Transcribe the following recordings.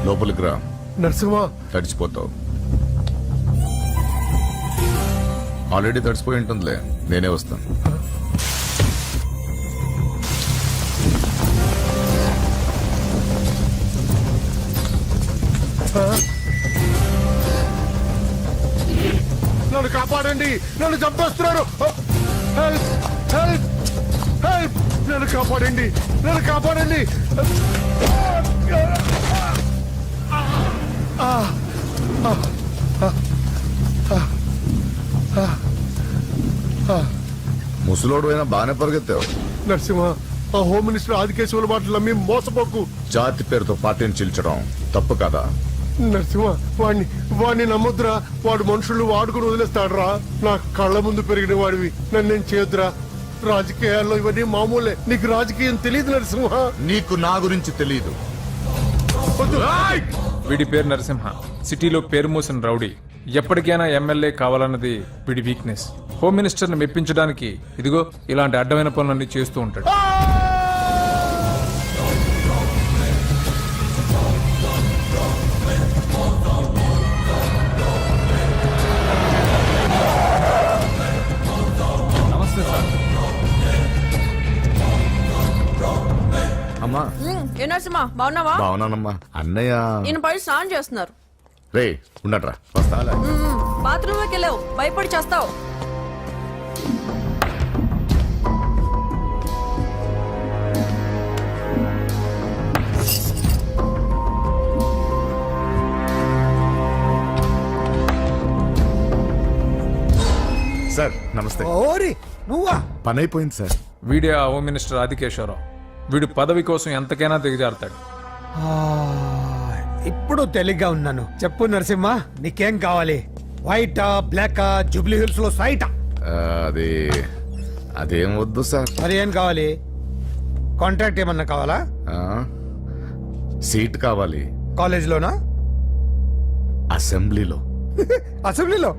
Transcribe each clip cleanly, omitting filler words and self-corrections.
లోపలికి రా. నరసింహ తడిచిపోతావు. ఆల్రెడీ తడిసిపోయి ఉంటుందిలే, నేనే వస్తాను. నన్ను కాపాడండి, నన్ను చంపేస్తున్నారు. హెల్ప్ హెల్ప్ హెల్ప్, నన్ను కాపాడండి, నన్ను కాపాడండి. ముసలోడు అయినా బాగానే పరిగెత్తావు. నరసింహ, ఆ హోమ్ మినిస్టర్ ఆదికేశవుల మాటలు నమ్మి మోసపోకు. జాతి పేరుతో పార్టీని చీల్చడం తప్పు కదా. నరసింహ, వాడిని నమ్మొద్దురా. వాడు మనుషులు వాడుకుని వదిలేస్తాడురా. నా కళ్ళ ముందు పెరిగిన వాడివి, నన్నేం చేయొద్దురా. రాజకీయాల్లో ఇవన్నీ మామూలే. నీకు రాజకీయం తెలియదు నరసింహ. నీకు నా గురించి తెలియదు. వీడి పేరు నరసింహ, సిటీలో పేరు మోసిన రౌడీ. ఎప్పటికైనా ఎమ్మెల్యే కావాలన్నది వీడి వీక్నెస్. హోమ్ మినిస్టర్ని మెప్పించడానికి ఇదిగో ఇలాంటి అడ్డమైన పనులన్నీ చేస్తూ ఉంటాడు. నమస్తే సార్. అమ్మా. ఏ నరసింహ, బాగున్నావా? బాగున్నానమ్మా. అన్నయ్య నేను పడి స్నానం చేస్తున్నారు. రే ఉండట్రా, వస్తా. బాత్రూమ్ లోకి వెళ్ళావు, భయపడి చేస్తావు. సార్ నమస్తే. ఓరి నువ్వా? పని అయిపోయింది సార్. వీడే ఆ హోమ్ మినిస్టర్ ఆదికేశ్వరరావు. వీడు పదవి కోసం ఎంతకైనా దిగజారుతాడు. ఇప్పుడు తెలిగ్గా ఉన్నాను. చెప్పు నరసింహ, నీకేం కావాలి? వైటా, బ్లాకా, జూబ్లీ హిల్స్ లో సైటా? అది అదేం వద్దు సార్. మరి ఏం కావాలి? కాంట్రాక్ట్ ఏమన్నా కావాలా? సీట్ కావాలి. కాలేజ్ లోనా? అసెంబ్లీలో. అసెంబ్లీలో?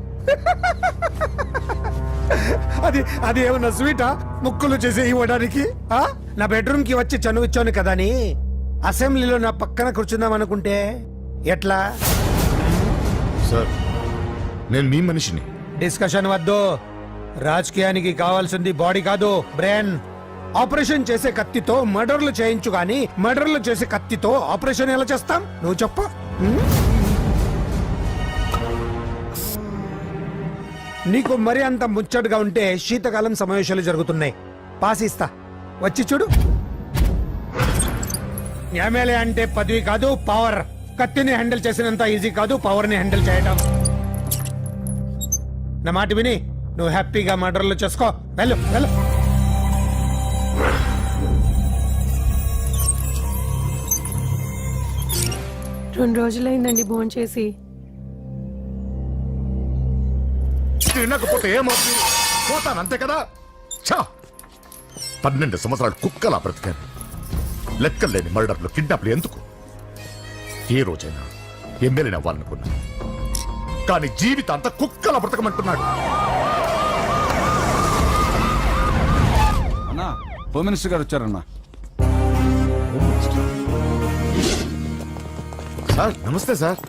అది అది ఏమన్నా స్వీటా? ముక్కులు చేసి ఇవ్వడానికి? నా బెడ్రూమ్ కి వచ్చి చనువిచ్చాను కదా అని అసెంబ్లీలో నా పక్కన కూర్చుందాం అనుకుంటే ఎట్లా? సార్ నేను మీ మనిషిని. డిస్కషన్ వద్దు. రాజకీయానికి కావాల్సింది బాడీ కాదు, బ్రెయిన్. ఆపరేషన్ చేసే కత్తితో మర్డర్లు చేయించు గాని మర్డర్లు చేసే కత్తితో ఆపరేషన్ ఎలా చేస్తాం? నువ్వు చెప్పు. నీకు మరి అంత ముచ్చటగా ఉంటే శీతకాలం సమావేశాలు జరుగుతున్నాయి. పాసిస్తా, వచ్చి చూడు. ఎమ్మెల్యే అంటే పదవి కాదు, పవర్. కత్తిని హ్యాండిల్ చేసినంత ఈజీ కాదు పవర్ ని హ్యాండిల్ చేయడం. నా మాట విని నువ్వు హ్యాపీగా మర్డర్లు చేసుకో. వెళ్ళు వెళ్ళు. రెండు రోజులైందండి భోజనం చేసి. తినకపోతే ఏమవుతుంది? పోతాను అంతే కదా. 12 సంవత్సరాలు కుక్కలా బ్రతికాను. లెక్కలేని మర్డర్లు, కిడ్నాప్లు ఎందుకు? ఏ రోజైనా ఎమ్మెల్యేని అవ్వాలనుకున్నా, కానీ జీవితం అంతా కుక్కలా బ్రతకమంటున్నాడు. అన్నా, హోమ్ మినిస్టర్ గారు వచ్చారన్నా. సార్ నమస్తే సార్.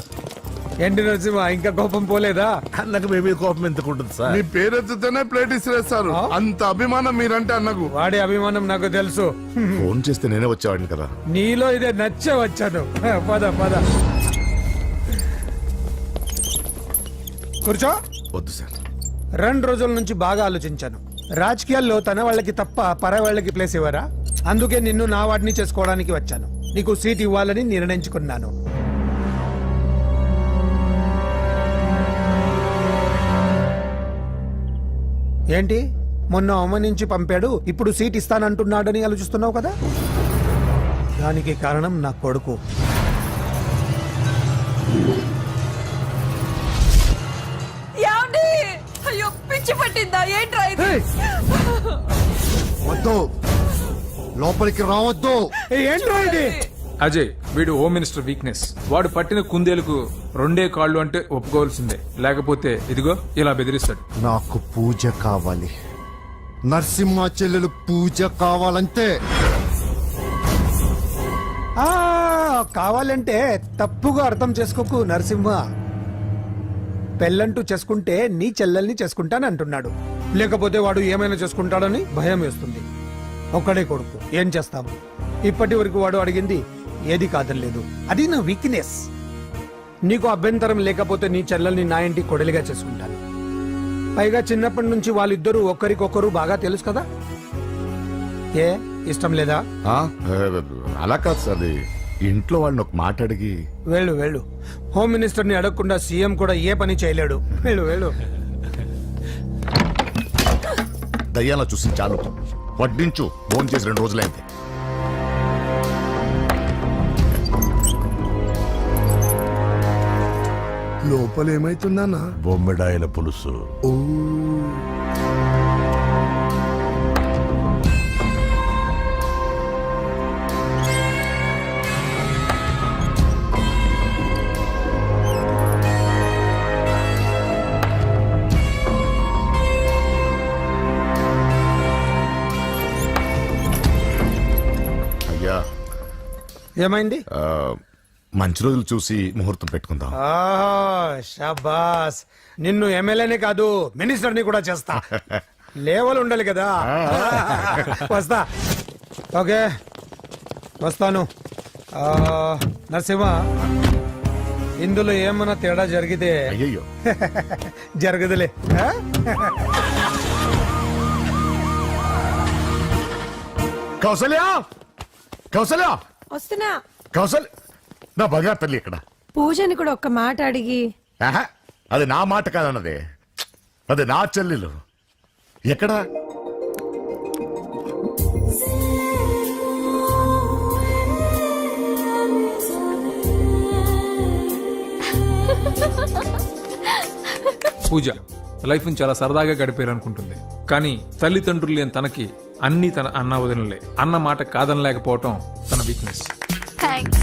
ఏంటి నరసింహ, ఇంకా కోపం పోలేదా? అన్నకు మేమే కోపం ఎందుకుంటుంది సార్? మీ పేరు ఎత్తుతేనే ప్లేట్ ఇసిరేస్తారు. అంత అభిమానం మీరంటే అన్నకు. వాడి అభిమానం నాకు తెలుసు. ఫోన్ చేస్తే నేనే వచ్చేవాడిని కదా. నీలో ఇదే నచ్చే వచ్చాను. పద పద కూర్చో. వద్దు సార్. 2 రోజుల నుంచి బాగా ఆలోచించాను. రాజకీయాల్లో తన వాళ్ళకి తప్ప పర వాళ్ళకి ప్లేస్ ఇవ్వరా? అందుకే నిన్ను నా వాడిని చేసుకోవడానికి వచ్చాను. నీకు సీట్ ఇవ్వాలని నిర్ణయించుకున్నాను. ఏంటి, మొన్న అవమానించి పంపాడు, ఇప్పుడు సీట్ ఇస్తానంటున్నాడని ఆలోచిస్తున్నావు కదా? దానికి కారణం నా కొడుకు. అయ్యో, పిచ్చి పట్టిందా? ఏంట్రా ఇది? వద్దు, లోపలికి రావద్దు. ఏంట్రా ఇది? అజయ్, వీడు హోమ్ మినిస్టర్ వీక్నెస్. వాడు పట్టిన కుందేలకు 2 కాళ్ళు అంటే ఒప్పుకోవాల్సిందే, లేకపోతే ఇదిగో ఇలా బెదిరిస్తాడు. నాకు పూజ కావాలి. నరసింహ చెల్లెలు పూజ కావాలంటే కావాలంటే తప్పుగా అర్థం చేసుకోకు నరసింహ. పెళ్ళంటూ చేసుకుంటే నీ చెల్లెల్ని చేసుకుంటానంటున్నాడు. లేకపోతే వాడు ఏమైనా చేసుకుంటాడని భయం వేస్తుంది. ఒక్కడే కొడుకు, ఏం చేస్తాము? ఇప్పటి వరకు వాడు అడిగింది ఏది కాదనలేదు. అది నా వీక్నెస్. నీకు అభ్యంతరం లేకపోతే నీ చెల్లెల్ని నా ఇంటి కొడలిగా చేసుకుంటాను. పైగా చిన్నప్పటి నుంచి వాళ్ళిద్దరూ ఒకరికొకరు బాగా తెలుసు కదా. ఏ ఇష్టం లేదా? ఆ, అలా కాదు సార్, అది ఇంట్లో వాళ్ళని ఒక మాట అడిగి. వెళ్ళు వెళ్ళు. హోమ్ మినిస్టర్ని అడగకుండా సీఎం కూడా ఏ పని చేయలేడు. వెళ్ళు వెళ్ళు. దయ్యాల చూసి చాలు, వడ్డించు. ఫోన్ చేసి 2 రోజులైంది. లోపల ఏమైతుందన్నా? బొమ్మిడాయల పులుసు. అయ్యా, ఏమైంది? మంచి రోజులు చూసి ముహూర్తం పెట్టుకుందాం. షాబాస్. నిన్ను ఎమ్మెల్యేనే కాదు మినిస్టర్ని కూడా చేస్తా. లేవల్ ఉండాలి కదా. వస్తా. ఓకే వస్తాను. నరసింహ, ఇందులో ఏమన్నా తేడా జరిగితే అయ్యయ్యో, జరగదులే. కౌసల్య, కౌసల్య, వస్తున్నా. కౌసల్య, నా బంగారు తల్లి ఇక్కడ. పూజని కూడా ఒక్క మాట అడిగి. ఆహా, అది నా మాట కాదన్నదే, అది నా చెల్లెలు. ఎక్కడా? పూజ లైఫ్ని చాలా సరదాగా గడిపారు అనుకుంటుంది. కానీ తల్లిదండ్రులు లేని తనకి అన్ని తన అన్న వదినలే. అన్న మాట కాదనలేకపోవటం తన వీక్నెస్. థ్యాంక్స్.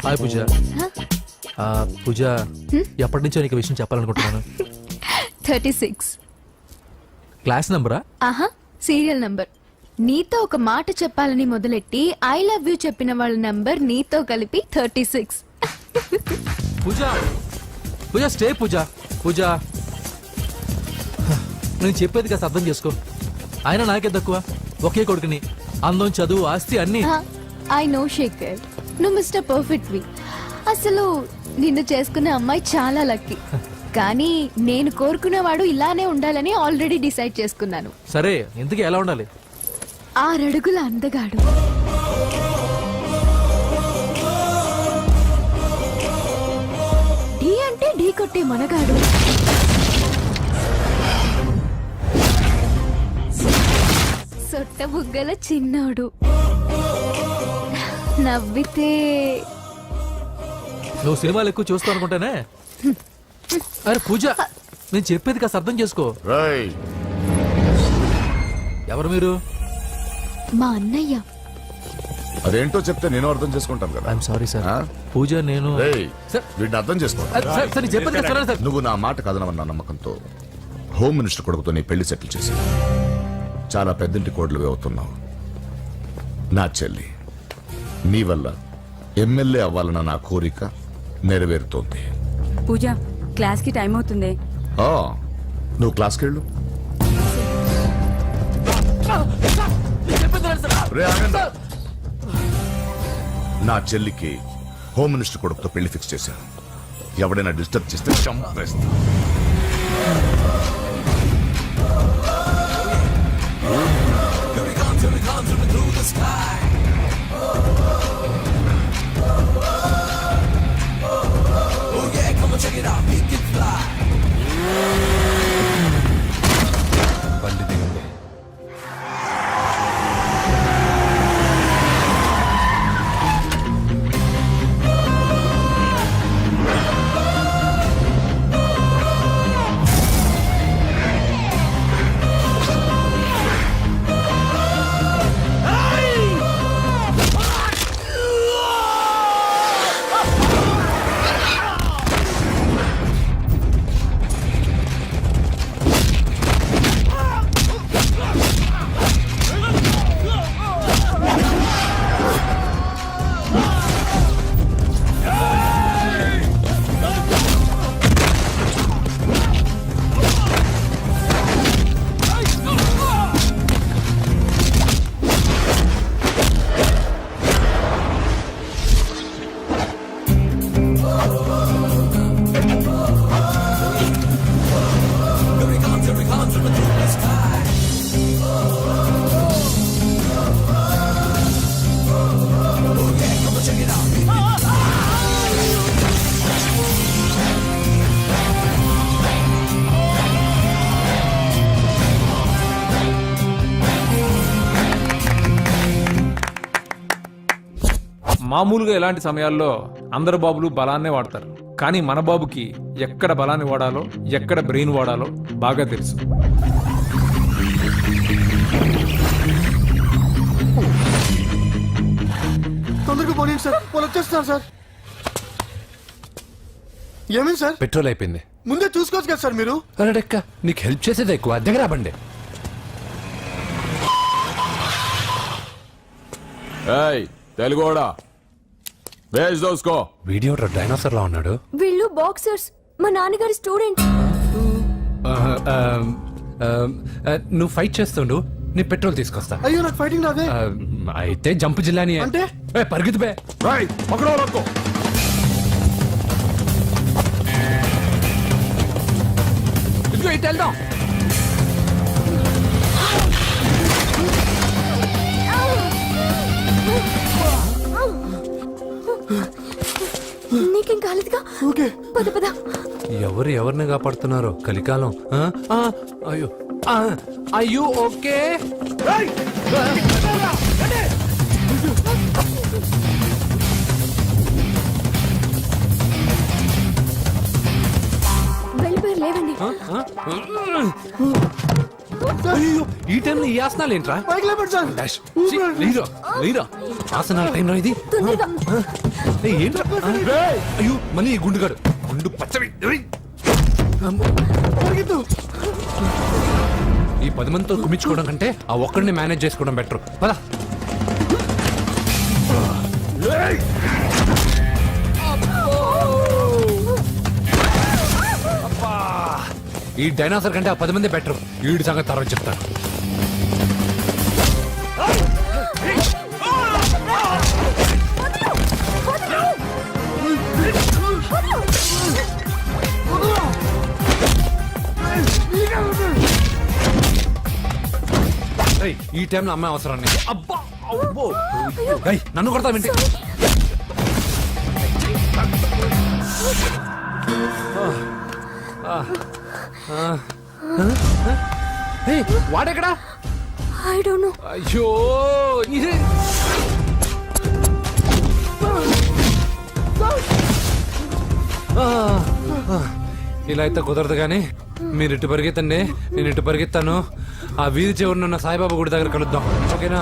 హాయ్ పూజ. పూజ, ఎప్పటి నుంచో నీకు విషయం చెప్పాలనుకుంటున్నాను. 36. క్లాస్ నంబరా? ఆహా, సీరియల్ నంబర్. నీతో ఒక మాట చెప్పాలని మొదలెట్టి ఐ లవ్ యూ చెప్పిన వాళ్ళ నంబర్ నీతో కలిపి 36. పూజ, పూజ స్టే. పూజ, పూజ నేను చెప్పేది కాస్త అర్థం చేసుకో. ఆయన నాకే తక్కువ, ఒకే కొడుకుని. అందం, చదువు, ఆస్తి అన్ని. ఐ నో శేఖర్, నువ్వు మిస్టర్ పర్ఫెక్ట్ వి. అసలు నిన్ను చేసుకునే అమ్మాయి చాలా లక్కీ. కానీ నేను కోరుకునేవాడు ఇలానే ఉండాలని ఆల్రెడీ డిసైడ్ చేసుకున్నాను. సరే, ఇంతకీ ఎలా ఉండాలి? 6 అడుగుల అందగాడు, ఢీ అంటే ఢీ కొట్టే మనగాడు, సొట్ట బుగ్గల చిన్నోడు, నవ్వితే. నువ్వు సినిమాలు ఎక్కువ చూస్తావు అనుకుంటానే. అరే పూజ, నేను చెప్పేది కాస్త అర్థం చేసుకో. రేయ్, ఎవరు మీరు? మా అన్నయ్య. అదేంటో చెప్తే నేను అర్థం చేసుకుంటాను కదా. I'm sorry sir. ఆ? పూజ, నేను రేయ్, సార్. వీడిని అర్థం చేసుకో. సార్, నేను చెప్పేది కాస్త వినండి సార్. నువ్వు నా మాట కాదనవన్న నమ్మకంతో హోమ్ మినిస్టర్ కొడుకుతో నీ పెళ్లి సెటిల్ చేసి చాలా పెద్దింటి కోడలు అవుతున్నావు. నా చెల్లి, నీ వల్ల ఎమ్మెల్యే అవ్వాలన్న నా కోరిక నెరవేరుతోంది. పూజ, క్లాస్ కి టైం అవుతుంది. ఆ, నువ్వు క్లాస్కి వెళ్ళు. రే, ఆగండి. నా చెల్లికి హోమ్ మినిస్టర్ కొడుకుతో పెళ్లి ఫిక్స్ చేశాను. ఎవడైనా డిస్టర్బ్ చేస్తే చంపేస్తా. బండి దిగండి. మామూలుగా ఇలాంటి సమయాల్లో అందరు బాబులు బలాన్నే వాడతారు, కానీ మన బాబుకి ఎక్కడ బలాన్ని వాడాలో ఎక్కడ బ్రెయిన్ వాడాలో బాగా తెలుసు. తొందరగా పోనీ సార్, వాళ్ళు వచ్చేస్తున్నారు సార్. ఏమైంది సార్? పెట్రోల్ అయిపోయింది. ముందే చూసుకోవచ్చు కదా సార్ మీరు. అరెడెక్క, నీకు హెల్ప్ చేసేది ఎక్కువ, దగ్గర బండి. తెలుగోడా వేజ్ దోసుకో. వీడియో డైనోసర్ లా ఉన్నాడు. వీళ్ళు బాక్సర్స్, మా నాన్నగారి స్టూడెంట్. నువ్వు ఫైట్ చేస్తుండు, నీ పెట్రోల్ తీసుకొస్తా. అయ్యో నాకు ఫైటింగ్ రాదే. అయితే జంప్ జిల్లాని అంటే? పరిగెత్తు బే. ఇదిగో ఇటు వెళ్దాం. నీకేం కాలేదుగా? ఓకే. పద పద. ఎవరు ఎవరిని కాపాడుతున్నారో కలికాలం. అయ్యో అయ్యో ఓకే. వెళ్ళిపోయారు, లేవండి. అయ్యో ఈ టైంలో ఈ ఆసనాలు ఏంట్రా? పైకి లేపండి సార్. డాష్. ఛీ, లేరా లేరా ఆసనాల టైంలో ఇది. తొందరగా. ఏయ్, ఏంట్రా? అయ్యో మళ్ళీ ఈ గుండుగాడు గుండు పచ్చవి. ఈ 10 మందితో కుమించుకోవడం కంటే ఆ ఒక్కడిని మేనేజ్ చేసుకోవడం బెటర్. పద. ఈ డైనాసర్ కంటే ఆ 10 మంది బెటర్. వీడి సంగతి తర్వాత చెప్తాను. ఏయ్, ఈ టైంలో అమ్మాయి అవసరం నీకు. అబ్బా అబ్బో. ఏయ్, నన్ను కొడతా వింటే. ఏయ్, వాడెక్కడా? I don't know. అయ్యో ఇది. ఇలా అయితే కుదరదు కానీ మీరు ఇటు పరిగెత్తండి, నేను ఇటు పరిగెత్తాను. ఆ వీధి చివరిన ఉన్న సాయిబాబా గుడి దగ్గర కలుద్దాం, ఓకేనా?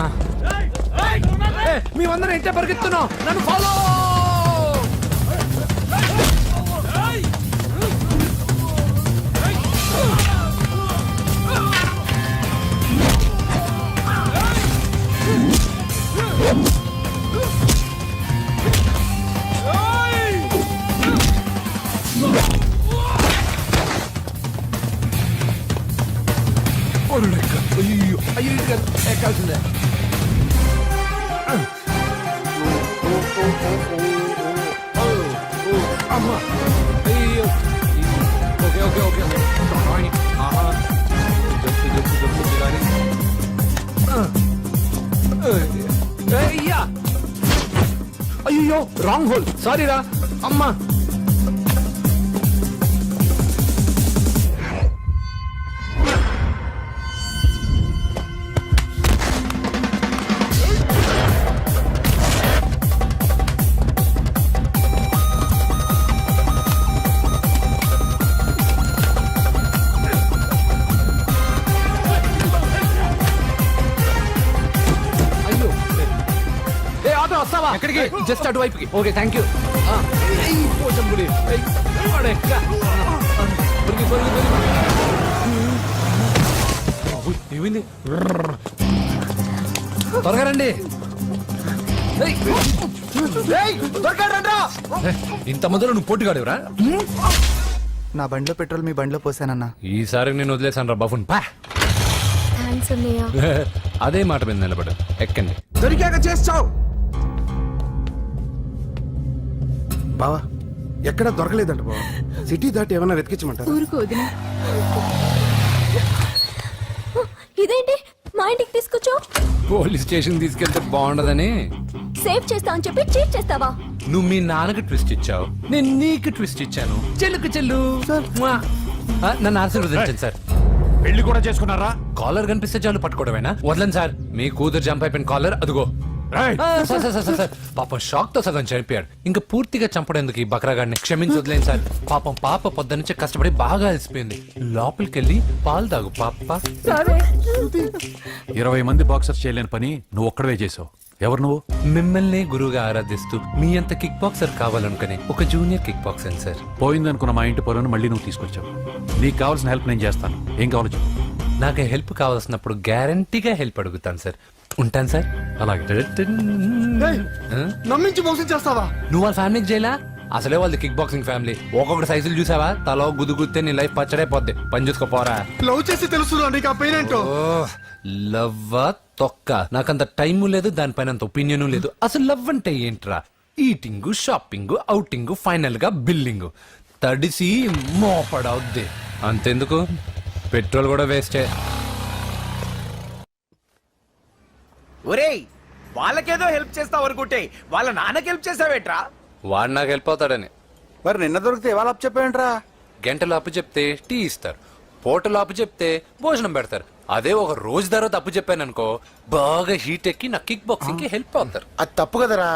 మేమందరం ఇంటే పరిగెత్తున్నాం, నన్ను ఫాలో. అయ్యో అయ్యో ఎక్కాల్సిందే. అమ్మా అయ్యో. ఓకే ఓకే ఓకే అయ్యా. అయ్యో రాంగ్ హోల్, సారీ రా అమ్మా. వస్తావా? ఎక్కడికి? జస్ట్ అటువైపుకి. Okay thank you. ఏమైంది? త్వరగా రండి. ఇంత మొదలు నువ్వు పోటీగాడేవరా? నా బండిలో పెట్రోల్ మీ బండిలో పోసానన్నా. ఈసారి నేను వదిలేసాను రా బఫున్. పా. థ్యాంక్స్ అన్నయ్య. అదే మాట మీద నిలబడు. ఎక్కండి. దొరికాక చేస్తావు. బావా ఎక్కడ దొరకలేదంట బావా. సిటీ దాటి ఏమన్నా వెతికించమంటారా? ఊరుకు వదిన. ఇదేంటి మా ఇంటికి తీసుకొచ్చావు? పోలీస్ స్టేషన్ తీసుకెళ్తే బాగుండదని. సేవ్ చేస్తా అని చెప్పి చీట్ చేస్తావా? నువ్వు మీ నాన్నకి ట్విస్ట్ ఇచ్చావు, నేను నీకు ట్విస్ట్ ఇచ్చాను. చెల్లుకు చెల్లు. నన్ను ఆశీర్వదించండి సార్. పెళ్లి కూడా చేసుకున్నారా? కాలర్ కనిపిస్తే చాలు పట్టుకోవడమేనా? వదలండి సార్. మీ కూతురు జంప్ అయిపోయిన కాలర్ అదిగో. సార్ పాపం షాక్ తో సగం చనిపోయాడు. ఇంకా పూర్తిగా చంపడేందుకు ఈ బక్రాగాడిని క్షమించి వదిలేను సార్. పాపం పాప పొద్దున్నుంచి కష్టపడి బాగా అలసిపోయింది. లోపలికెళ్ళి పాలు తాగు పాప. 20 మంది బాక్సర్స్ చేయలేని పని నువ్వు ఒక్కడవే చేసావు. ఎవరు నువ్వు? మిమ్మల్ని గురువుగా ఆరాధిస్తూ మీ అంత కిక్ బాక్సర్ కావాలనుకుని ఒక జూనియర్ కిక్ బాక్సర్ సార్. పోయిందనుకున్న మా ఇంటి పొలను మళ్ళీ నువ్వు తీసుకొచ్చావు. నీకు కావాల్సిన హెల్ప్ నేను చేస్తాను. ఏం కావాలో చెప్పు. నాకు హెల్ప్ కావాల్సినప్పుడు గ్యారంటీగా హెల్ప్ అడుగుతాను సార్. ఉంటాను సార్. అలాగే. నమ్మించి మోసం చేస్తావా? నువ్వు వాళ్ళ ఫ్యామిలీకి చేయలా? అసలే వాళ్ళది కిక్ బాక్సింగ్ ఫ్యామిలీ. ఒక్కొక్కటి సైజులు చూసావా? తలో గుద్దుగుద్దే నీ లైఫ్ పచ్చడైపోద్ది. పని చూసుకోపోరా. లవ్ చేసి తెలుస్తుందా నీకు ఆ పెయిన్ ఏంటో? లవ్ తొక్క. నాకంత టైము లేదు, దానిపైన అంత ఒపీనియన్ లేదు. అసలు లవ్ అంటే ఏంట్రా? ఈటింగ్, షాపింగ్, అవుటింగ్, ఫైనల్ గా బిల్డింగ్. తడిసి మోపడవుద్ది. అంతెందుకు, పెట్రోల్ కూడా వేస్టే. ఒరేయ్, వాళ్ళకేదో హెల్ప్ చేస్తావు అనుకుంటే వాళ్ళ నాన్నకి హెల్ప్ చేసావేట్రా? వాడు నాకు హెల్ప్ అవుతాడని. మరి నిన్న దొరికితే ఇవాళ అప్పు చెప్పేంట్రా? గంటలు అప్పు చెప్తే టీ ఇస్తారు, పూటలు అప్పు చెప్తే భోజనం పెడతారు. అదే ఒక రోజు తర్వాత అప్పు చెప్పాను అనుకో, బాగా హీట్ ఎక్కి నా కిక్ బాక్సింగ్ కి హెల్ప్ అవుతారు. అది తప్పు కదరా.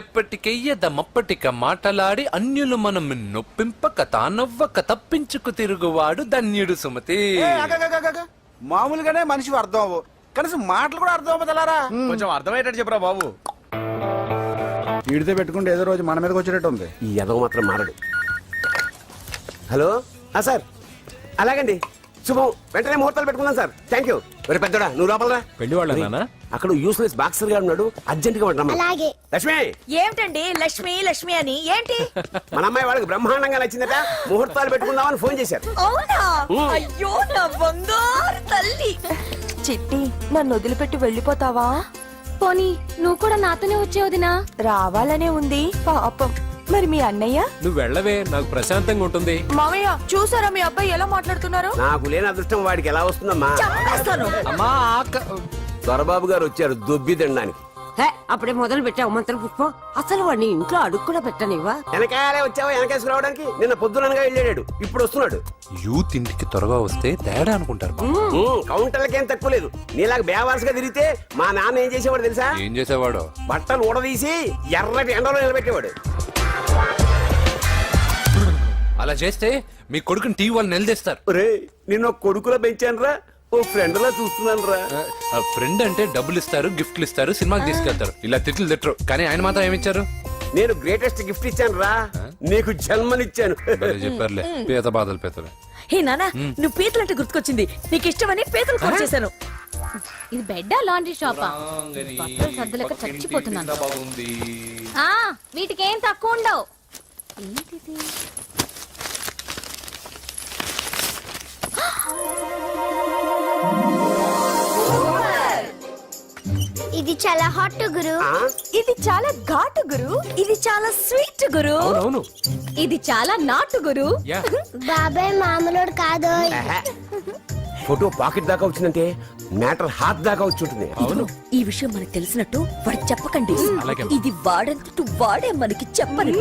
ఎప్పటికెయ్యదమప్పటిక మాటలాడి అన్యులు మనం నొప్పింపక తానవ్వక తప్పించుకు తిరుగువాడు ధన్యుడు సుమతి. మామూలుగానే మనిషి అర్థం అవ్వు, కనీసం మాటలు కూడా అర్థం అవ్వదలారా. కొంచెం అర్థమయ్యేటట్టు చెప్పరా బాబు. వీడితో పెట్టుకుంటే ఏదో రోజు మన మీదకి వచ్చేటట్టు ఉంది. ఈ ఎదవ మాత్రం మారడు. హలో సార్, అలాగండి, శుభం. వెంటనే ముహూర్తాలు పెట్టుకుందాం సార్. Thank you. వెరీ పెద్దడా, నువ్వు లోపలరా. పెళ్లి వాళ్ళ అక్కడ యూస్లెస్ బాక్సర్ గారు ఉన్నాడు, అర్జెంట్ గా ఉంటాం. లక్ష్మి, ఏమిటండి లక్ష్మి లక్ష్మి అని ఏంటి? మన అమ్మాయి వాళ్ళకి బ్రహ్మాండంగా నచ్చిందట, ముహూర్తాలు పెట్టుకుందామని ఫోన్ చేశారు. అవునా? అయ్యో నా బంగారు తల్లి. చిట్టి, నన్ను వదిలిపెట్టి వెళ్ళిపోతావా? పోనీ నువ్వు కూడా నాతోనే వచ్చేవదినా? రావాలనే ఉంది పాపం. మరి మీ అన్నయ్య? నువ్వు వెళ్ళవే, నాకు ప్రశాంతంగా ఉంటుంది. మామయ్య, చూసారా మీ అబ్బాయి ఎలా మాట్లాడుతున్నారు? నాకు లేని అదృష్టం వాడికి ఎలా వస్తుందమ్మా? చంపేస్తాను. అమ్మా దొరబాబు గారు వచ్చారు దొబ్బి తినడానికి. అప్పుడే మొదలు పెట్టావు మంత్ర పుష్పం. అసలు వాడిని ఇంట్లో అడుగు కూడా పెట్టనివ్వా? వెనకాలే వచ్చావా? వెనకేసుకు రావడానికి నిన్న పొద్దుననగా వెళ్ళాడు, ఇప్పుడు వస్తున్నాడు. యూత్ ఇంటికి త్వరగా వస్తే తేడా అనుకుంటారు. కౌంటర్లకేం తక్కువ లేదు. నీలాగా బేవారసుగా తిరిగితే మా నాన్న ఏం చేసేవాడు తెలుసా? ఏం చేసేవాడు? బట్టలు ఊడదీసి ఎర్రటి ఎండలో నిలబెట్టేవాడు. అలా చేస్తే మీ కొడుకుని టీవీ వాళ్ళు నిలదీస్తారు. రే, నిన్న కొడుకులో పెంచాను రా, ఓ ఫ్రెండ్ లా చూస్తున్నాను రా. ఫ్రెండ్ అంటే డబ్బులు ఇస్తారు, గిఫ్ట్లు ఇస్తారు, సినిమాకి తీసుకెళ్తారు. ఇలా తిట్లు తిట్టరు. కానీ ఆయన మాత్రం ఏమిచ్చారు? నేను గ్రేటెస్ట్ గిఫ్ట్ ఇచ్చాను రా, నీకు జన్మనిచ్చాను. చెప్పారులే, పేద బాధలు పేదలు. హే నానా, నువ్వు పీతలు అంటే గుర్తుకొచ్చింది. నీకు ఇష్టమని పీతలు కాల్ చేశాను. ఇది బెడ్డా లాండ్రీ షాపా? బట్టలు సర్దలేక చచ్చిపోతున్నాను. వీటికి ఏం తక్కువ ఉండవు. ఏంటిది? ఇది చాలా హాట్ గురు. ఇది చాలా ఘాటు గురు. ఇది చాలా స్వీట్ గురు. అవును, ఇది చాలా నాటు గురు. బాబాయ్ మామూలుడు కాదు. ఫోటో పాకెట్ దాకా వచ్చిందంటే మ్యాటర్ హాత్ దాకా వచ్చి ఉంటుంది. అవును. ఈ విషయం మనకు తెలిసినట్టు వాడికి చెప్పకండి. అలాగే. ఇది వాడంతటూ వాడే మనకి చెప్పని.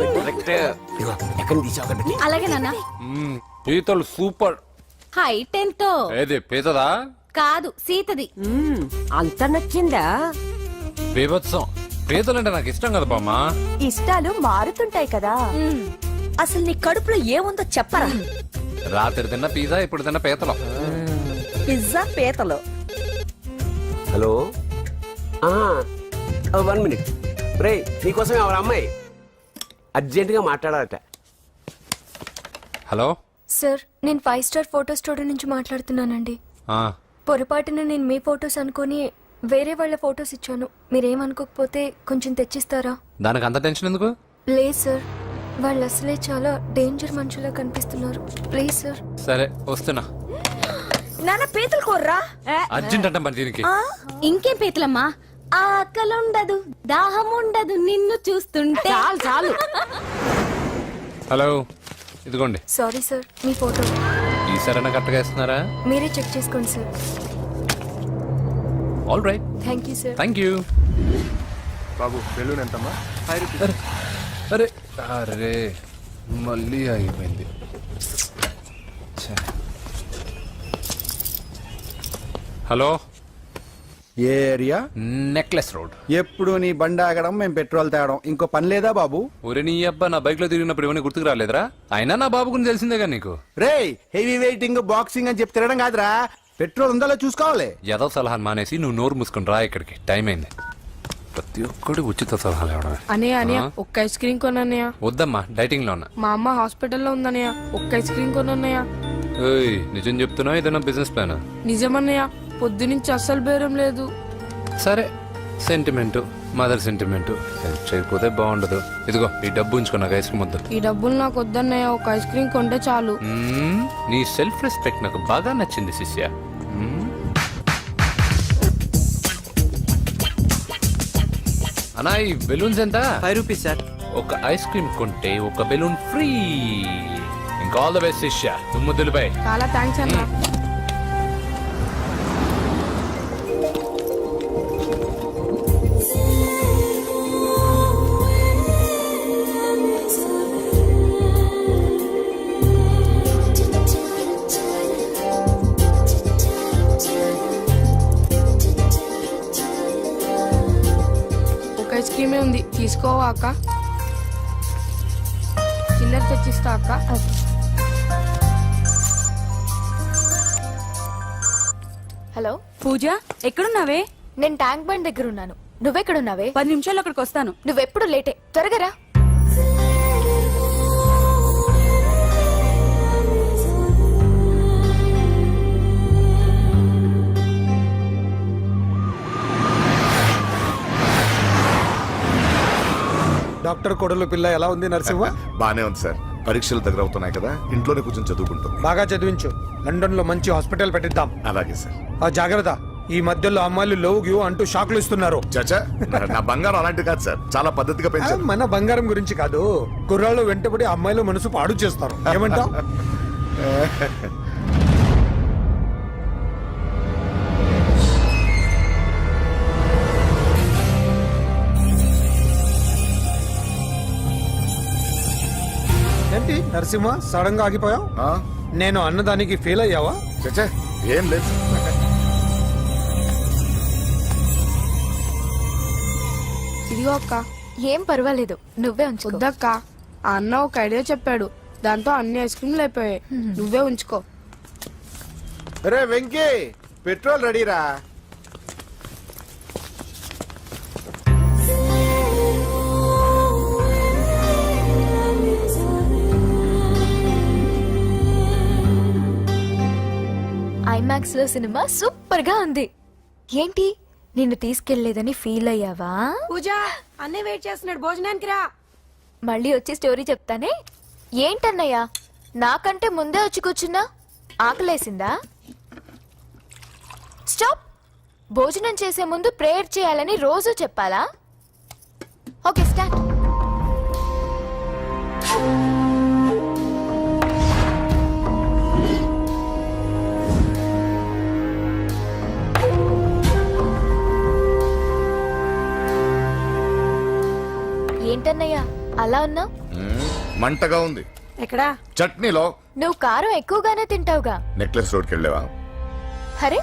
ఎక్కడి తీసావు? అలాగే నాన్న. పీతలు సూపర్. హైట్ ఎంతో? ఏది పీతదా? కాదు, సీతది. అంత నచ్చిందా? బీభత్సం. పీతలంటే నాకు ఇష్టం కదా బామ్మా. ఇష్టాలు మారుతుంటాయి కదా. అసలు నీ కడుపులో ఏముందో చెప్పరా? రాత్రి తిన్న పిజ్జా, ఇప్పుడు తిన్న పీతలు. పిజ్జా పీతలు. Hello, 1 minute. రే, నీకోసం ఎవరు అమ్మాయి అర్జెంట్ గా మాట్లాడాలట. హలో సార్, నేను 5 స్టార్ ఫోటో స్టూడియో నుంచి మాట్లాడుతున్నానండి. పొరపాటున నేను మీ ఫొటోస్ అనుకొని వేరే వాళ్ళ ఫొటోస్ ఇచ్చాను. మీరేమనుకోకపోతే కొంచెం తెచ్చిస్తారా? దానికి అంత టెన్షన్ ఎందుకు? ప్లీజ్ సార్, వాళ్ళు అసలే చాలా డేంజర్ మనుషులా కనిపిస్తున్నారు. Please sir. సరే, వస్తున్నా. నాన్న పీతలు కోర్రా. అర్జెంట్ అంట మరి దీనికి. ఇంకేం పీతలమ్మా? ఆకలి ఉండదు, దాహం ఉండదు నిన్ను చూస్తుంటే. చాలు చాలు. హలో, ఇదిగోండి. సారీ సార్, మీ ఫోటో. ఈ సరైన కరెక్ట్గా ఇస్తున్నారా? మీరే చెక్ చేసుకోండి sir. All right. Thank you sir. Thank you. Babu, balloon ఎంతమ్మా? అరే అరే, మళ్ళీ అయిపోయింది. హలో, ఏ ఏరియా? Necklace road. ఎప్పుడు నీ బండి ఆగడం మేము పెట్రోల్ తేవడం ఇంకో పని లేదా బాబు? ఒరే నీ అబ్బా నా బైక్ లో తిరిగినప్పుడు ఇవన్నీ గుర్తుకు రాలేదురా? అయినా నా బాబు గురించి తెలిసిందేగా నీకు. రేయ్ హెవీ వెయిటింగ్ బాక్సింగ్ అని చెప్పి తిరగడం కాదురా, పెట్రోల్ ఉందో చూసుకోవాలి. ఏదో సలహాలు మానేసి నువ్వు నోరు మూసుకుని రా ఇక్కడికి, టైం అయింది. ప్రతి ఒక్కడు ఉచిత సలహాలు ఇవ్వడమే. అనయ్య అనయ్య ఒక్క ఐస్ క్రీమ్ కొనన్నయ్య. వద్దమ్మా, డైటింగ్ లో ఉన్నా. మా అమ్మ హాస్పిటల్లో ఉందన్నయ్య, ఒక్క ఐస్ క్రీమ్ కొనన్నయ్య. ఏయ్, నిజం చెప్తున్నా ఏదైనా బిజినెస్ ప్లాన్? నిజమన్నయ్య, పొద్దునుంచి అస్సలు బేరం లేదు. సరే, సెంటిమెంట్, మదర్ సెంటిమెంట్, హెల్ప్ చేయకపోతే బాగుండదు. ఇదిగో ఈ డబ్బు ఉంచుకో, నాకు ఐస్ క్రీమ్ వద్దు. ఈ డబ్బులు నాకు వద్దన్నయ్య, ఒక ఐస్ క్రీమ్ కొంటే చాలు. నీ సెల్ఫ్ రెస్పెక్ట్ నాకు బాగా నచ్చింది శిష్య. అన్నా ఈ బెలూన్స్ ఎంత? 5 రూపీస్ సార్. ఒక ఐస్ క్రీమ్ కొంటే ఒక బెలూన్ ఫ్రీ. ఇంకా ఆల్ ద బెస్ట్ శిష్య, నువ్వు దులిపై. చాలా థ్యాంక్స్ అన్న. ఐస్ క్రీమే ఉంది, తీసుకోవా అక్క? చిల్లర తెచ్చిస్తా అక్క. హలో పూజ, ఎక్కడున్నావే? నేను ట్యాంక్ బండ్ దగ్గర ఉన్నాను. నువ్వెక్కడున్నావే? 10 నిమిషాల్లో అక్కడికి వస్తాను. నువ్వెప్పుడు లేటే, త్వరగా రా. డాక్టర్ కొడలు పిల్ల ఎలా ఉంది నరసింహ? బానే ఉంది సార్. పరీక్షలు దగ్గర అవుతున్నాయి కదా, ఇంట్లోనే కూర్చొని చదువుకుంటుంది. బాగా చదివించు. లండన్ లో మంచి హాస్పిటల్ పెట్టిద్దాం. అలాగే సార్. ఆ జాగ్రత్త, ఈ మధ్యలో అమ్మాయిలు లవ్ గివ్ అంటూ షాక్లు ఇస్తున్నారు. చచ్చా, నా బంగారం అలాంటి కాదు సార్, చాలా పద్ధతిగా పెంచాను. మన బంగారం గురించి కాదు, కుర్రాళ్ళు వెంటబడి అమ్మాయిలు మనసు పాడు చేస్తారు. ఏమంటావ్? ఏంటి నరసింహ, సడన్ గా ఆగిపోయావు? ఆ? నేను అన్నదానికి ఫెయిల్ అయ్యావా? చచ్చా, ఏం లేదు. ఇదిగో అక్క. ఏం పర్వాలేదు, నువ్వే ఉంచు. వద్దక్క, ఆ అన్న ఒక ఐడియా చెప్పాడు, దాంతో అన్ని ఐస్ క్రీమ్లు అయిపోయాయి. నువ్వే ఉంచుకో. రే వెంకీ, పెట్రోల్ రెడీరా? ఐమాక్స్ లో సినిమా సూపర్ గా ఉంది. ఏంటి, నిన్ను తీసుకెళ్లేదని ఫీల్ అయ్యావా? పూజ, అన్నయ్య వెయిట్ చేస్తున్నాడు, భోజనానికి రా. మళ్ళీ వచ్చి స్టోరీ చెప్తానే. ఏంటన్నయ్యా, నాకంటే ముందే వచ్చి కూర్చున్నా? ఆకలేసిందా? స్టాప్. భోజనం చేసే ముందు ప్రేయర్ చేయాలని రోజు చెప్పాలా? Okay, start. ఏంటన్నయ్యా అలా ఉన్నావు? మంటగా ఉంది. ఎక్కడా? చట్నీలో. నువ్వు కారం ఎక్కువగానే తింటావుగా. నెక్లెస్ రోడ్కి వెళ్ళావా? అరే,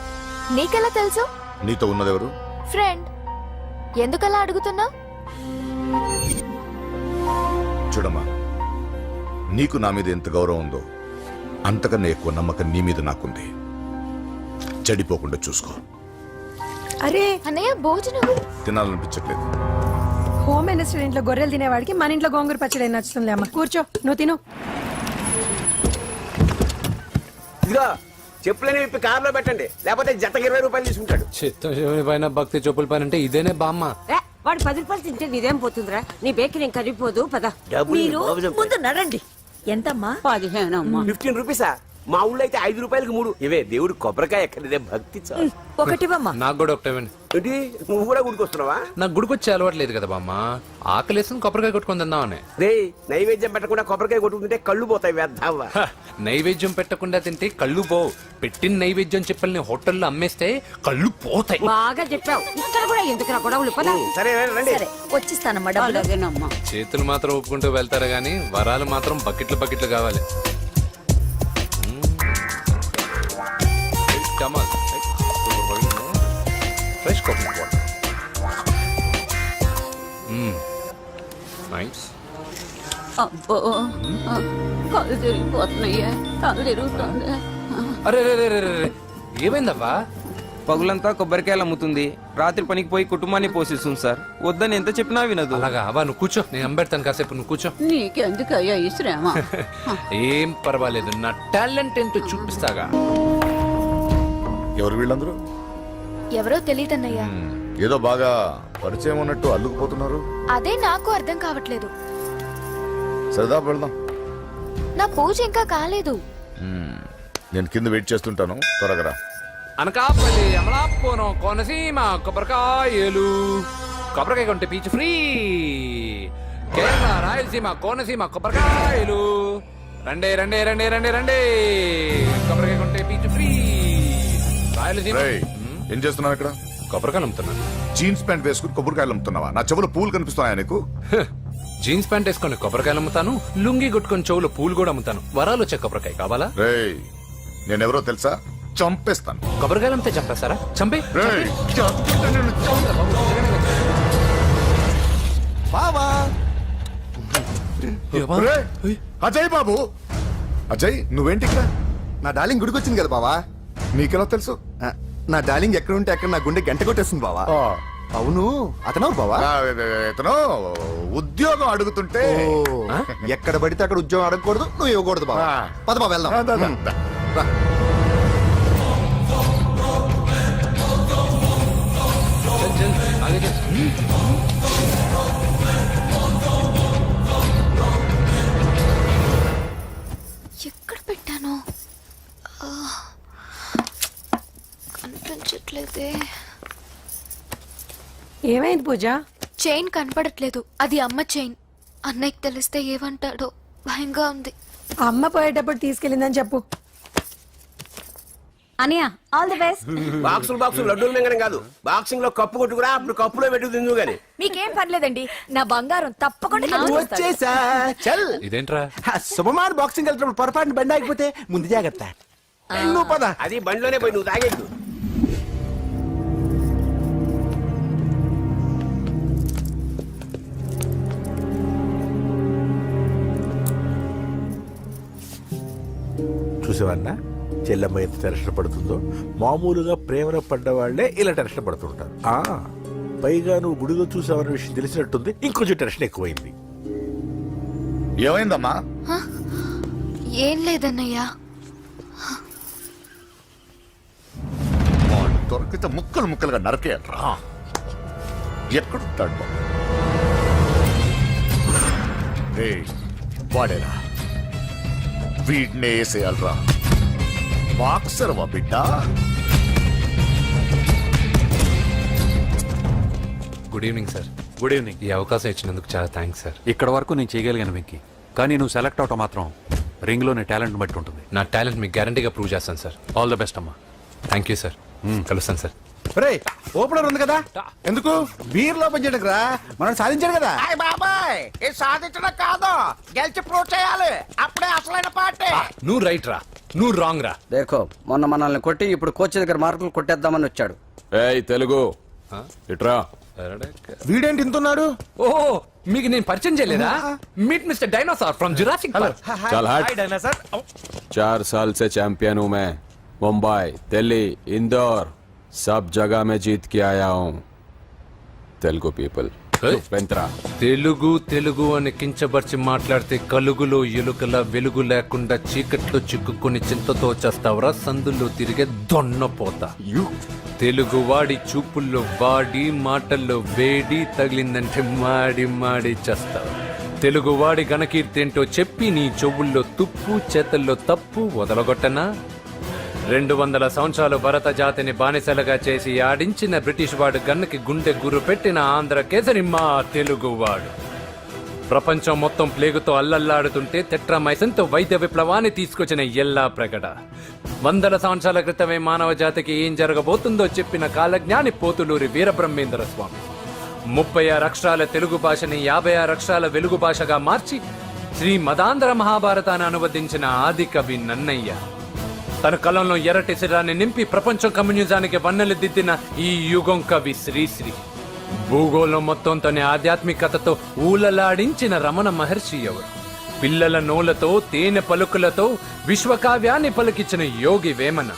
నీకెలా తెలుసు? నీతో ఉన్నదెవరు? ఫ్రెండ్. ఎందుకలా అడుగుతున్నావు? చూడమ్మా, నీకు నా మీద ఎంత గౌరవం ఉందో అంతకన్నా ఎక్కువ నమ్మకం నీ మీద నాకుంది. చెడిపోకుండా చూసుకో. అరే అన్నయ్య, భోజనం తినాలనిపించట్లేదు. హోమ్ మినిస్టర్ ఇంట్లో గొర్రెలు తినేవాడికి మన ఇంట్లో గోంగూర పచ్చడి నచ్చుతుంది. అమ్మ కూర్చో, నువ్వు తిను. ఇదిగో చెప్పులని విప్పి కారులో పెట్టండి, లేకపోతే జతకి 20 రూపాయలు తీసుకుంటాడు. చిత్తం శివుని పైన భక్తి చెప్పుల పైన అంటే ఇదేనే బామ్మ. వాడు 10 రూపాయలు తింటే నీదేం పోతుందిరా? నీ బేకరీ ఏం కరిగిపోదు. పద. డబ్బులు ముందు నడండి. ఎంతమ్మా? 15 అమ్మా. 15 రూపీసా? మా ఊళ్ళో అయితే 5 రూపాయలకి 3. ఇవే దేవుడు కొబ్బరికాయ ఎక్కడిదే భక్తి చాలు. ఒకటివమ్మా. నాకు కూడా ఒకటే ఇవ్వండి. ఏంటి, నువ్వు కూడా గుడికొస్తున్నావా? నాకు గుడికొచ్చే అలవాట్లేదు కదా బామ్మ, ఆకలేసిన కొబ్బరికాయ కొట్టుకొని తిందామని. రే, నైవేద్యం పెట్టకుండా కొబ్బరికాయ కొట్టుకుంటే కళ్ళు పోతాయి, వేద్దావా? నైవేద్యం పెట్టకుండా తింటే కళ్ళు పోవు. పెట్టిన నైవేద్యం చెప్పల్ని హోటల్లో అమ్మేస్తే కళ్ళు పోతాయి. బాగా చెప్పావు. ఇక్కడ కూడా ఎందుకు గొడవలు? పద. సరే రండి. వచ్చిస్తానమ్మా డబ్బులు. చేతులు మాత్రం ఒప్పుకుంటూ వెళ్తారు గానీ వరాలు మాత్రం బకెట్లు బకెట్లు కావాలి. Fresh fresh coffee nice. అబ్బో కళ్ళు తిరిగిపోతున్నాయ్యా, కళ్ళు తిరుగుతుంది. అరే రే రే రే రే రే. ఏమైందవ్వా? పగులంతా కొబ్బరికాయలు అమ్ముతుంది, రాత్రి పనికి పోయి కుటుంబాన్ని పోషిస్తుంది సార్. వద్దని ఎంత చెప్పినా వినదు. అలాగా అవ్వా, నువ్వు కూర్చో, నేను అంబెడతాను కాసేపు, నువ్వు కూర్చో. నీకెందుకయ్యా ఈ శ్రమ? ఏం పర్వాలేదు, నా టాలెంట్ ఏంటో చూపిస్తాగా. ఎవరు వీళ్ళందరూ? ఎవరో తెలియదన్నయ్యా. ఏదో బాగా పరిచయం ఉన్నట్టు అల్లుకుపోతున్నారు. అదే నాకు అర్థం కావట్లేదు. సరదా వెళ్దాం. నా పూజ ఇంకా కాలేదు. నేను కింద వెయిట్ చేస్తుంటాను, త్వరగా రా. అనకాపల్లి, అమలాపురం, కోనసీమ కొబ్బరికాయలు. కొబ్బరికాయ కొంటే పీచు ఫ్రీ. కేరళ, రాయలసీమ, కోనసీమ కొబ్బరికాయలు. రండే రండే రండే రండే రండే. కొబ్బరికాయ కొంటే పీచు ఫ్రీ. రాయలసీమ. రేయ్, ఏం చేస్తున్నావు ఇక్కడ? కొబ్బరికాయలు అమ్ముతున్నాను. జీన్స్ ప్యాంట్ వేసుకుని కొబ్బరికాయలు అమ్ముతున్నావా? నా చెవులు పూలు కనిపిస్తున్నాయా నీకు? జీన్స్ ప్యాంట్ వేసుకొని కొబ్బరికాయలు అమ్ముతాను, లుంగి కొట్టుకొని చెవులు పూలు కూడా అమ్ముతాను. వరాలు వచ్చే కొబ్బరికాయ కావాలా? రేయ్, నేనెవరో తెలుసా? చంపేస్తాను. కొబ్బరికాయలు అమ్మితే చంపేస్తారా? చంపే. రేయ్, చంపితే నిన్ను బావా రేయ్, అజయ్ బాబు. అజయ్, నువ్వేంటి ఇక్కడ? నా డార్లింగ్ గుడికి వచ్చింది కదా బావా. నీకెలా తెలుసు? నా డార్లింగ్ ఎక్కడ ఉంటే అక్కడ నా గుండె గంట కొట్టేస్తుంది బావా. అవును, అతను బావా. ఇతను ఉద్యోగం అడుగుతుంటే ఎక్కడ పడితే అక్కడ ఉద్యోగం అడగకూడదు, నువ్వు ఇవ్వకూడదు బావా. పద బావ వెళ్దాం. రా. ఎక్కడ పెట్టాను? కనిపించట్లేదే. ఏమైంది పూజ? చైన్ కనపడట్లేదు. అది అమ్మ చైన్. అన్నయ్యకి తెలిస్తే ఏమంటాడో భయంగా ఉంది. అమ్మ పోయేటప్పుడు తీసుకెళ్ళిందని చెప్పు. అనియా, ఆల్ ది బెస్ట్. బాక్సులు లడ్డూలు మింగడం కాదు, బాక్సింగ్ లో కప్పు కొట్టుకురా, అప్పుడు కప్పులో పెట్టుకు తిందు గాని. మీకేం పర్లేదండి, నా బంగారం తప్పకుండా వచ్చేసా. చల్. ఇదేంట్రా? శుభమాన్ బాక్సింగ్ వెళ్తున్నప్పుడు పొరపాటున బండి ఆగిపోతే ముందు జాగ్రత్త. నువ్వు పద. అది బండిలోనే పోయి నువ్వు తాగేద్దు. చూసేవాడినా చెల్లెమ్మ ఎంత టెన్షన్ పడుతుందో. మామూలుగా ప్రేమలో పడ్డ వాళ్లే ఇలా టెన్షన్ పడుతుంటారు. పైగా నువ్వు గుడిలో చూసావన్న విషయం తెలిసినట్టుంది, ఇంకొంచెం టెన్షన్ ఎక్కువైంది. ఏమైందమ్మా? ఏం లేదన్నయ్యా. దొరికితే ముక్కలు ముక్కలుగా నరకేయరా. ఎక్కడుంటాడు బాబు? వాడేరా, వీడినే వేసేయాలరా. బాక్సర్ వా బిడ్డ. Good evening sir. Good evening. ఈ అవకాశం ఇచ్చినందుకు చాలా థ్యాంక్స్ సార్. ఇక్కడ వరకు నేను చేయగలిగాను వెంకీ, కానీ నువ్వు సెలెక్ట్ అవటం మాత్రం రింగ్లోని టాలెంట్ బట్టి ఉంటుంది. నా టాలెంట్ మీకు గ్యారంటీగా ప్రూవ్ చేస్తాను సార్. ఆల్ ద బెస్ట్ అమ్మా. Thank you sir. కలుస్తాను సార్. రే, ఓపెనర్ ఉంది కదా, ఎందుకు బీర్ లోపం చేయడానికి రా. మనం సాధించాడు కదా. బాబాయ్, ఇది సాధించడం కాదు, గెలిచి ప్రూవ్ చేయాలి, అప్పుడే అసలైన పార్టీ. నువ్వు రైట్ రా, నువ్వు రాంగ్ రా. దేఖో, మొన్న మనల్ని కొట్టి ఇప్పుడు కోచ్ దగ్గర మార్కులు కొట్టేద్దామని వచ్చాడు. ఏయ్ తెలుగు ఇట్రా. వీడేంటి ఇంతున్నాడు? ఓ, మీకు నేను పరిచయం చేయలేదా? Meet mister dinosaur from Jurassic park. चल हट। డైనోసార్. 4 साल से चैंपियन हूँ मैं। मुंबई, दिल्ली, इंदौर, सब जगह में जीत के आया हूँ। तेलुगु पीपल వెంట్రా. తెలుగు తెలుగు అని కించబర్చి మాట్లాడితే కలుగులో ఎలుకల వెలుగు లేకుండా చీకట్లో చిక్కుకుని చింతతో చేస్తావరా సందుల్లో తిరిగే దొన్నపోతా. తెలుగు వాడి చూపుల్లో వాడి మాటల్లో వేడి తగిలిందంటే మాడి మాడి చేస్తావు. తెలుగు వాడి ఘనకీర్తి ఏంటో చెప్పి నీ చెవుల్లో తుప్పు చేతల్లో తప్పు వదలగొట్టనా? 200 సంవత్సరాలు భరత జాతిని బానిసలుగా చేసి ఆడించిన బ్రిటిష్ వాడు గన్నకి గుండె గురు పెట్టిన ఆంధ్ర కేసరి మా తెలుగువాడు. ప్రపంచం మొత్తం ప్లేగుతో అల్లల్లాడుతుంటే టెట్రామైసిన్తో వైద్య విప్లవాన్ని తీసుకొచ్చిన ఎల్లా ప్రగడ. 100 సంవత్సరాల క్రితమే మానవ జాతికి ఏం జరగబోతుందో చెప్పిన కాలజ్ఞాని పోతులూరి వీరబ్రహ్మేంద్ర స్వామి. 36 అక్షరాల తెలుగు భాషని 56 అక్షరాల వెలుగు భాషగా మార్చి శ్రీ మదాంధ్ర మహాభారతాన్ని అనువదించిన ఆది కవి నన్నయ్య. తన కలంలో ఎర్రటి శిరాన్ని నింపి ప్రపంచం కమ్యూనిజానికి వన్నెలు దిద్దిన ఈ యుగం కవి శ్రీశ్రీ. భూగోళం మొత్తం తన ఆధ్యాత్మికతతో ఊలలాడించిన రమణ మహర్షి ఎవరు? పిల్లల నోలతో తేనె పలుకులతో విశ్వకావ్యాన్ని పలికించిన యోగి వేమన.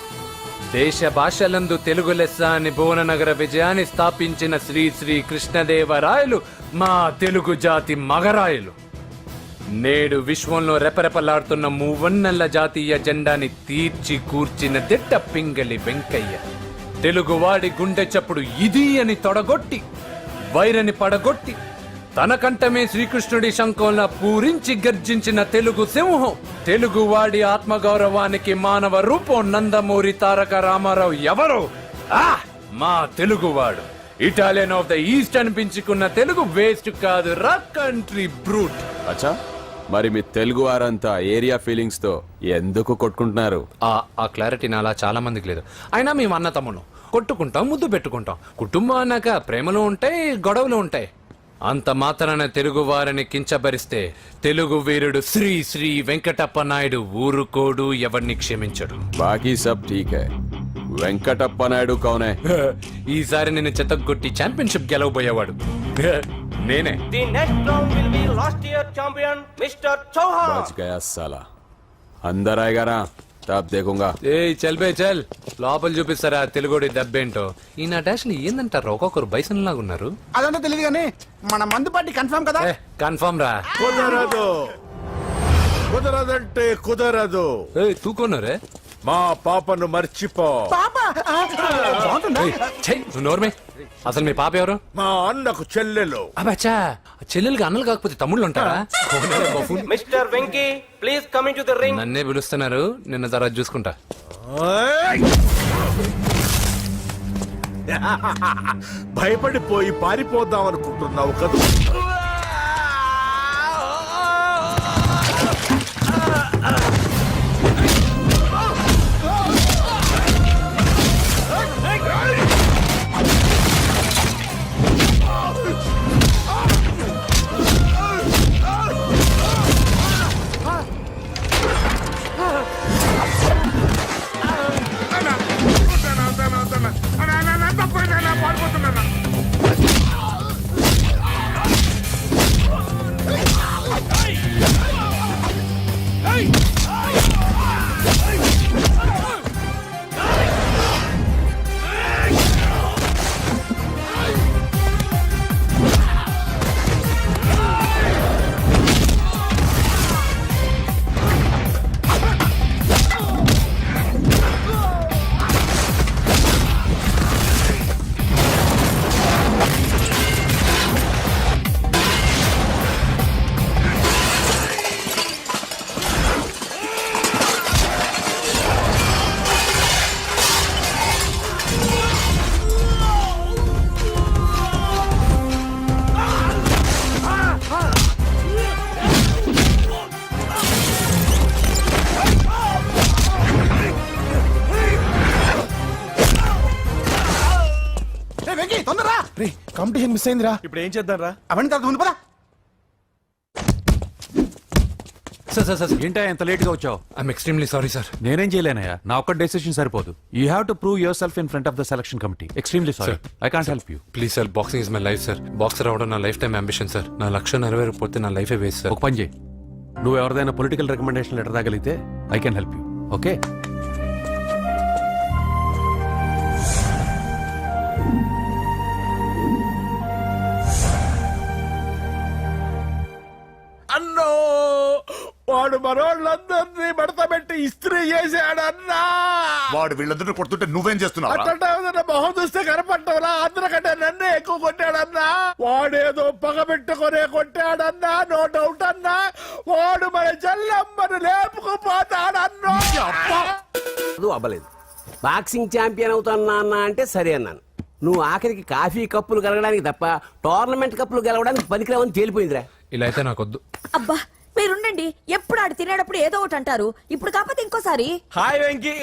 దేశ భాషలందు తెలుగు లెస్స అని భువననగర విజయాన్ని స్థాపించిన శ్రీ శ్రీ కృష్ణదేవరాయలు మా తెలుగు జాతి మగరాయలు. నేడు విశ్వంలో రెపరెపలాడుతున్న మూవన్నెల జాతీయ జెండాని తీర్చి కూర్చిన దిట్ట పింగళి వెంకయ్య. తెలుగువాడి గుండె చప్పుడు ఇది అని తొడగొట్టి వైరని పడగొట్టి తన కంఠమే శ్రీకృష్ణుడి శంఖంలా పూరించి గర్జించిన తెలుగు సింహం. తెలుగువాడి ఆత్మగౌరవానికి మానవ రూపం నందమూరి తారక రామారావు ఎవరో? మా తెలుగువాడు. ఇటాలియన్ ఆఫ్ ద ఈస్ట్ అనిపించుకున్న తెలుగు వేస్ట్ కాదు రా కంట్రీ బ్రూట్. అచ్చా, మరి మీ తెలుగు వారంతా ఏరియా ఫీలింగ్స్ తో ఎందుకు కొట్టుకుంటున్నారు? ఆ క్లారిటీ నాలా చాలా మందికి లేదు. అయినా మేము అన్న తమ్మును కొట్టుకుంటాం, ముద్దు పెట్టుకుంటాం. కుటుంబం అన్నాక ప్రేమలు ఉంటాయి, గొడవలు ఉంటాయి. అంత మాత్రాన తెలుగు వారిని కించబరిస్తే తెలుగు వీరుడు శ్రీ శ్రీ వెంకటప్ప నాయుడు ఊరుకోడు, ఎవరిని క్షమించడు. బాకీ సబ్ ఠీక్ హై. వెంకటప్ప నాయుడు కౌనే? ఈసారి నేను చెత్తగొట్టి ఛాంపియన్షిప్ గెలవబోయేవాడు నేనే. बच गया साला. अंदर आएगा ना तब देखूंगा. ఏ చల్ బే చల్, లోపల చూపిస్తారా తెలుగుడి దెబ్బేంటో. ఈ నా డాష్ ఏందంటారు, ఒక్కొక్కరు బైసన్ లాగా ఉన్నారు. అదంతా తెలియదు కానీ మన మందు పార్టీ కన్ఫర్మ్ కదా? కన్ఫర్మ్ రా. కుదరదు, కుదరదంటే కుదరదు. తూకున్నారే మా పాపను మర్చిపో. నోర్మే, అసలు మీ పాప ఎవరు? మా అన్నకు చెల్లెలు. అబ్బచ్చా, చెల్లెలుగా అన్నలు కాకపోతే తమ్ముళ్ళు ఉంటారా? Mister Venky please come in to the ring. నన్నే పిలుస్తున్నారు, నిన్న తర్వాత చూసుకుంటా. భయపడిపోయి పారిపోదాం అనుకుంటున్నావు కదా? కాంపిటీషన్ మిస్ అయిందిరా. ఇప్పుడు ఏం చేద్దాం రా? అవన్నీ తర్వాత ముందు పదా. సార్ ఏంటా ఎంత లేట్ గా వచ్చావు? I'm extremely sorry sir. నేనేం చేయలేనయ్యా, నా ఒక్క డెసిషన్ సరిపోదు. You have to prove your self in front of the selection committee. Extremely sorry, I can't help you. Please sir, boxing is my life sir. Boxer అవడం నా life time ambition sir. నా లక్ష్యం నెరవేరకపోతే నా లైఫే waste sir. ఒక పని చేయి, నువ్వు ఎవరిదైనా పొలిటికల్ రికమెండేషన్ లెటర్ రాగలిగితే I can help you. Okay? అన్నో, వాడు మనోళ్ళందరినీ మడత పెట్టి ఇస్త్రీ చేశాడన్నా. వాడు వీళ్ళందరూ కొడుతుంటే నువ్వేం చేస్తున్నావు? అట్లా మొహం చూస్తే కనపడ్డవరా? అందరికంటే నన్నే ఎక్కువ కొట్టాడన్నా. వాడేదో పగ పెట్టుకునే కొట్టాడన్నా, నో డౌట్ అన్నా. వాడు మన చెల్లమ్మను లేపుకుపోతాడన్నా. అవ్వలేదు. బాక్సింగ్ ఛాంపియన్ అవుతున్నా అన్న అంటే సరే అన్నాను. నువ్వు ఆఖరికి కాఫీ కప్పులు గెలవడానికి తప్ప టోర్నమెంట్ కప్పులు గెలవడానికి పనికిరావని తేలిపోయిందిరా. ఇలా అయితే నాకొద్దు. అబ్బా మీరుండండి, ఎప్పుడు ఆడు తినేటప్పుడు ఏదో ఒకటి అంటారు. ఇప్పుడు కాకపోతే ఇంకోసారి. హాయ్ వెంకీ.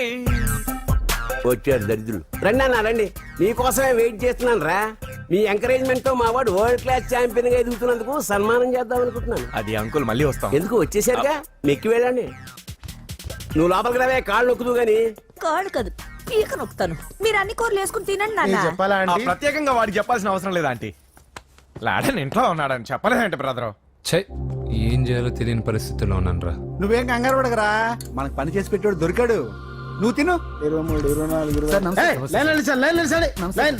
వచ్చాడు దరిద్రులు. రండి అన్న రండి, మీకోసమే వెయిట్ చేస్తున్నాను రా. మీ ఎంకరేజ్మెంట్ తో మా వాడు వరల్డ్ క్లాస్ ఛాంపియన్ గా ఎదుగుతున్నందుకు సన్మానం చేద్దాం అనుకుంటున్నాను. అది అంకుల్ మళ్ళీ వస్తాం. ఎందుకు వచ్చేసరిగా మెక్కి వెళ్ళండి. నువ్వు లోపలికి రావే, కాళ్ళు నొక్కుదు గాని. కాళ్ళు కాదు పీక నొక్కుతాను. మీరు అన్ని కూరలు వేసుకుని తినండి నాన్న. చెప్పాలా ఆంటీ? ప్రత్యేకంగా వాడికి చెప్పాల్సిన అవసరం లేదా ఆంటీ? లాడన్ ఇంట్లో ఉన్నాడని చెప్పలేదంటే బ్రదర్. ఛై, ఏం చేయాలో తెలియని పరిస్థితుల్లో ఉన్నాను రా. నువ్వేం కంగారు పడకరా, మనకు పని చేసి పెట్టాడు దొరికాడు. నువ్వు తిను. 23, 24,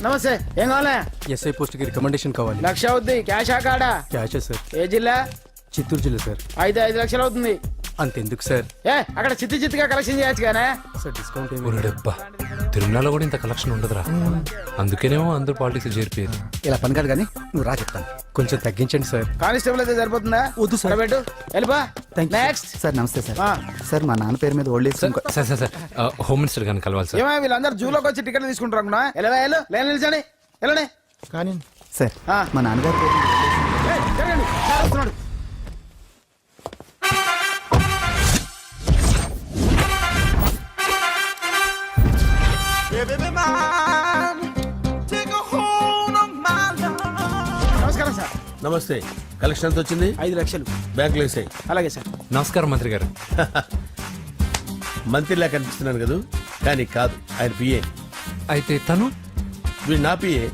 నమస్తే. ఏం కావాలా? ఎస్ఐ పోస్ట్ కి రికమెండేషన్ కావాలి. 1,00,000 అవుద్ది. క్యాష్ ఆ కాడా? Cash sir. ఏ జిల్లా? చిత్తూరు జిల్లా సార్. అయితే 5 లక్షలు అవుతుంది. అంతెందుకు సార్? అక్కడ చిత్తుగా కలెక్షన్ చేయొచ్చు కానీ. సార్ డిస్కౌంట్ ఒరేడబ్బా, తిరుమలలో కూడా ఇంత కలెక్షన్ ఉండదురా. అందుకేనేమో అందరూ పాలిటిక్స్ చేరిపోయారు. ఇలా పని కాదు కానీ నువ్వు రా చెప్తాను. కొంచెం తగ్గించండి సార్. కానిస్టేబుల్ అయితే సరిపోతుందా? వద్దు సార్. పెట్టు, వెళ్ళిపా. నెక్స్ట్. సార్ నమస్తే సార్. సార్ మా నాన్న పేరు మీద old age sir sir sir sir, home minister గారిని కలవాలి సార్. ఏమో వీళ్ళందరూ జూలోకి వచ్చి టికెట్లు తీసుకుంటారు అనుకున్నా. లైన్ నిలిచండి, వెళ్ళండి. కానీ సార్ ఆ. మా నాన్నగారు పేరు మీద జరగండి, సార్ వస్తున్నాడు. నమస్కారం సార్. నమస్తే. కలెక్షన్ ఎంత వచ్చింది? 5 లక్షలు. బ్యాంకులో వేసాయి. అలాగే సార్. నమస్కారం మంత్రి గారు. మంత్రిలా కనిపిస్తున్నాను కదా, కానీ కాదు, ఆయన పిఏ. అయితే తను వీడు నా పిఏ.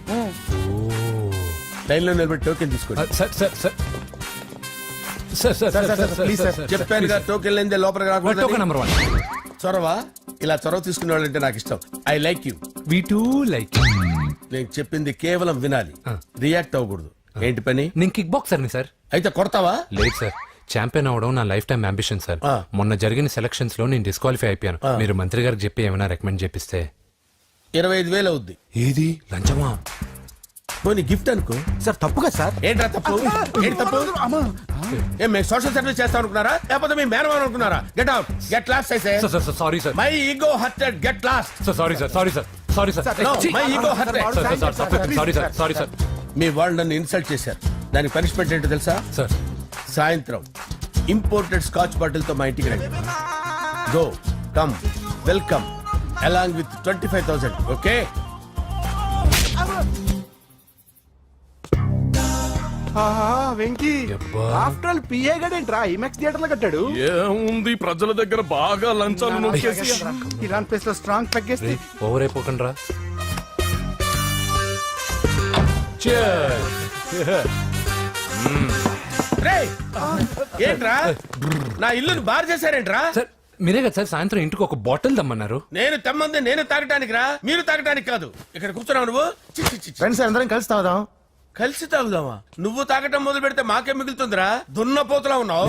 లైన్లో నిలబెట్టి టోకెన్ తీసుకోండి. Sir sir sir sir sir sir sir please sir. చెప్పాను కదా, టోకెన్ లేదే లోపలికి టోకెన్ రాకూడదు. నెంబర్ 1. చొరవ, ఇలా చొరవ తీసుకునే వాళ్ళంటే నాకు ఇష్టం. I like you. We two like. నేను చెప్పింది కేవలం వినాలి, రియాక్ట్ అవ్వకూడదు. ఏంటి పని? నేను కిక్ బాక్సర్ని సార్. అయితే కొడతావా? లేదు సార్, ఛాంపియన్ అవడం నా లైఫ్ టైం అంబిషన్ సార్. ఆ. మొన్న జరిగిన సెలక్షన్స్ లో నేను డిస్క్వాలిఫై అయిపోయాను. మీరు మంత్రి గారికి చెప్పి ఏమైనా రికమెండ్ చేపిస్తే. 25,000 అవుద్ది. ఏది లంచమా? పోనీ గిఫ్ట్ అనుకో. సార్ తప్పుగా సార్. ఏంట్రా తప్పు? ఏంటి తప్పు? ఏం మేము సోషల్ సర్వీస్ చేస్తాం అనుకున్నారా, లేకపోతే మీ మేనమాన్ అనుకున్నారా? Get out, get lost. అయితే sir sir sorry sir. My ego hurted, get lost. Sir sorry sir, sorry sir, sorry sir. No, my ego hurt. Sorry sir, sorry sir. మీ వాళ్ళు నన్ను ఇన్సల్ట్ చేశారు. దానికి పనిష్మెంట్ ఏంటో తెలుసా? సార్ సాయంత్రం imported scotch bottle తో మా ఇంటికి రండి. Go, come, welcome along with 25,000. Okay? Venky, యబ్బా. ఆఫ్టర్ ఆల్ పిఏ గడేంట్రా ఇమెక్స్ థియేటర్ లో కట్టాడు. ఏముంది, ప్రజల దగ్గర బాగా లంచాలు నొక్కేసి ఇరాన్ ప్లేస్ లో స్ట్రాంగ్ తగ్గేస్తే ఓవర్ అయిపోకండి రా. రేయ్, ఏంట్రా నా ఇల్లుని బార్ చేశారేంట్రా? సార్ మీరే కదా సార్ సాయంత్రం ఇంటికి ఒక బాటిల్ దమ్మన్నారు. నేను తెమ్మంది నేను తాగటానికి రా, మీరు తాగటానికి కాదు. ఇక్కడ కూర్చున్నావు నువ్వు. చి, చి, చి, చి. ఫ్రెండ్స్ అందరం కలిసి తాగుదాం. కలిసి తాగుదామా? నువ్వు తాగటం మొదలు పెడితే మాకే మిగులుతుందిరా. దున్నపోతులా ఉన్నావు.